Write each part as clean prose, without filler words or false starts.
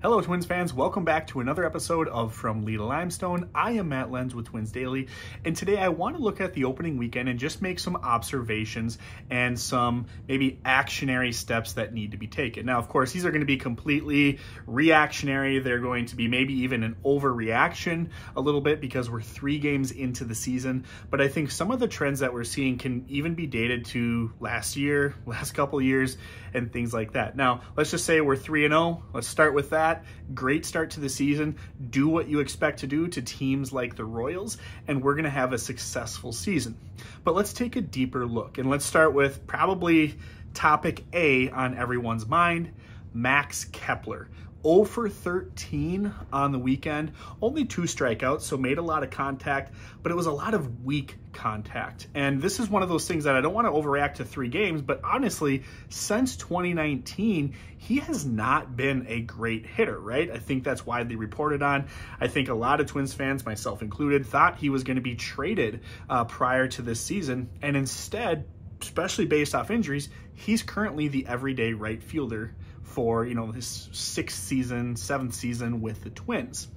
Hello Twins fans, welcome back to another episode of From Kasota Limestone. I am Matt Lenz with Twins Daily, and today I want to look at the opening weekend and just make some observations and some maybe actionary steps that need to be taken. Now, of course, these are going to be completely reactionary. They're going to be maybe even an overreaction a little bit because we're 3 games into the season, but I think some of the trends that we're seeing can even be dated to last year, last couple of years, and things like that. Now, let's just say we're 3-0. Let's start with that. Great start to the season. Do what you expect to do to teams like the Royals, and we're going to have a successful season. But let's take a deeper look, and let's start with probably topic A on everyone's mind, Max Kepler. 0 for 13 on the weekend, only 2 strikeouts, so made a lot of contact, but it was a lot of weak contact. And this is one of those things that I don't want to overreact to 3 games, but honestly, since 2019, he has not been a great hitter, right? I think that's widely reported on. I think a lot of Twins fans, myself included, thought he was going to be traded prior to this season, and instead, especially based off injuries, he's currently the everyday right fielder for, his 6th season, 7th season with the Twins.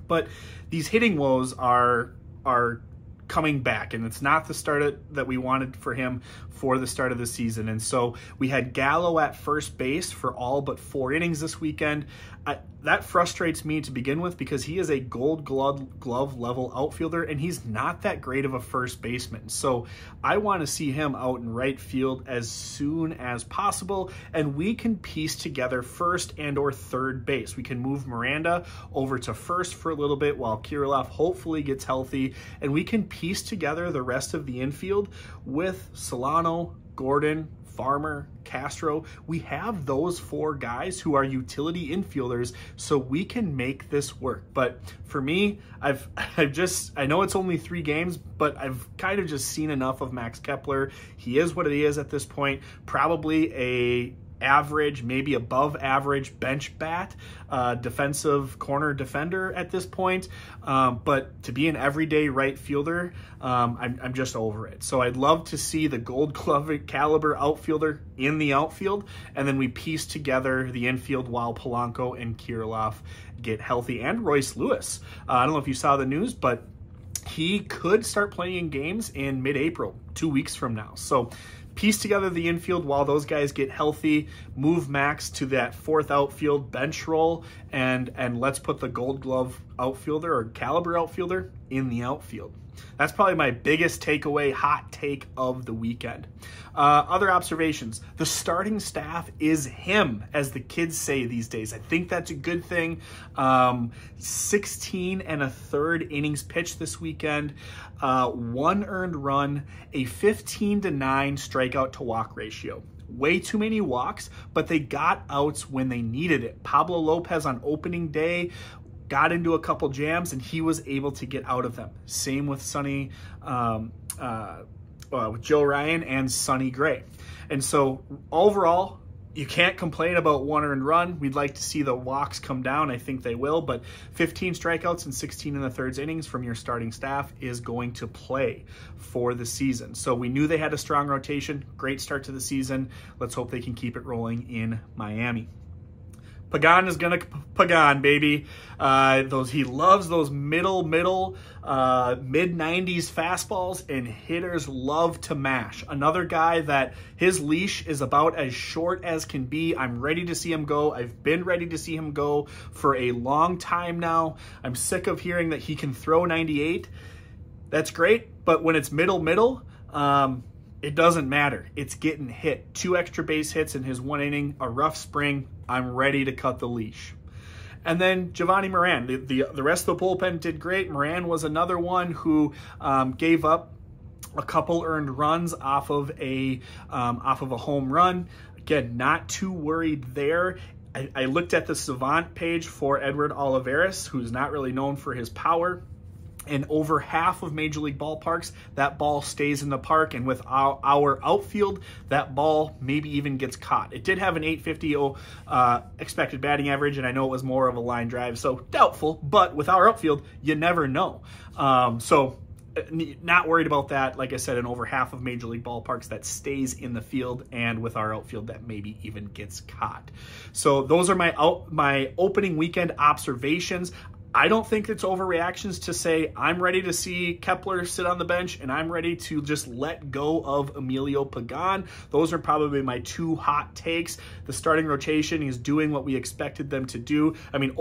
But these hitting woes are coming back, and it's not the start that we wanted for him for the start of the season. And so we had Gallo at first base for all but 4 innings this weekend. That frustrates me to begin with because he is a Gold Glove level outfielder, and he's not that great of a first baseman. So I want to see him out in right field as soon as possible, and we can piece together first and or third base. We can move Miranda over to first for a little bit while Kirilloff hopefully gets healthy, and we can piece together the rest of the infield with Solano, Gordon, Farmer, Castro. We have those 4 guys who are utility infielders, so we can make this work. But for me, I know it's only 3 games, but I've kind of just seen enough of Max Kepler. He is what he is at this point, probably a average, maybe above average bench bat, defensive corner defender at this point. But to be an everyday right fielder, I'm just over it. So I'd love to see the Gold Glove caliber outfielder in the outfield, and then we piece together the infield while Polanco and Kirilloff get healthy, and Royce Lewis. I don't know if you saw the news, but he could start playing games in mid-April, 2 weeks from now. So piece together the infield while those guys get healthy, move Max to that 4th outfield bench role, and let's put the Gold Glove outfielder or caliber outfielder in the outfield. That's probably my biggest takeaway, hot take of the weekend. Other observations. The starting staff is him, as the kids say these days. I think that's a good thing. 16 1/3 innings pitched this weekend, 1 earned run, a 15-9 strikeout to walk ratio. Way too many walks, but they got outs when they needed it. Pablo Lopez on opening day got into a couple jams, and he was able to get out of them. Same with with Joe Ryan and Sonny Gray. And so overall, you can't complain about 1 earned run. We'd like to see the walks come down. I think they will, but 15 strikeouts and 16 1/3 innings from your starting staff is going to play for the season. So we knew they had a strong rotation. Great start to the season. Let's hope they can keep it rolling in Miami. Pagan is gonna Pagan, baby. He loves those mid-90s fastballs, and hitters love to mash. Another guy that his leash is about as short as can be. I'm ready to see him go. I've been ready to see him go for a long time now. I'm sick of hearing that he can throw 98. That's great, but when it's middle, it doesn't matter. It's getting hit. 2 extra base hits in his 1 inning, a rough spring. I'm ready to cut the leash. And then Giovanni Moran. The rest of the bullpen did great. Moran was another one who gave up a couple earned runs off of a home run. Again, not too worried there. I looked at the Savant page for Edward Olivares, who's not really known for his power. And over half of Major League ballparks, that ball stays in the park. And with our outfield, that ball maybe even gets caught. It did have an 850 expected batting average, and I know it was more of a line drive, so doubtful. But with our outfield, you never know. So not worried about that. Like I said, in over half of Major League ballparks, that stays in the field, and with our outfield, that maybe even gets caught. So those are my opening weekend observations. I don't think it's overreactions to say I'm ready to see Kepler sit on the bench and I'm ready to just let go of Emilio Pagan. Those are probably my two hot takes. The starting rotation is doing what we expected them to do. I mean,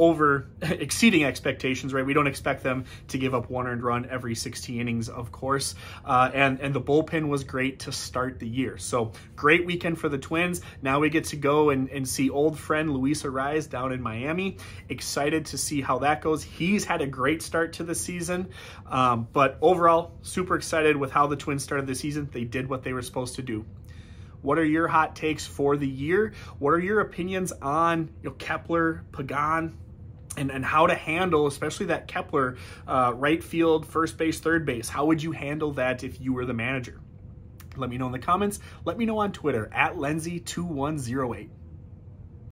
exceeding expectations, right? We don't expect them to give up one earned run every 60 innings, of course. And the bullpen was great to start the year. So great weekend for the Twins. Now we get to go and see old friend Luis Arraez down in Miami. Excited to see how that goes. He's had a great start to the season, but overall, super excited with how the Twins started the season. They did what they were supposed to do. What are your hot takes for the year? What are your opinions on Kepler, Pagan, and how to handle, especially that Kepler right field, first base, third base? How would you handle that if you were the manager? Let me know in the comments. Let me know on Twitter @Lenzy2108.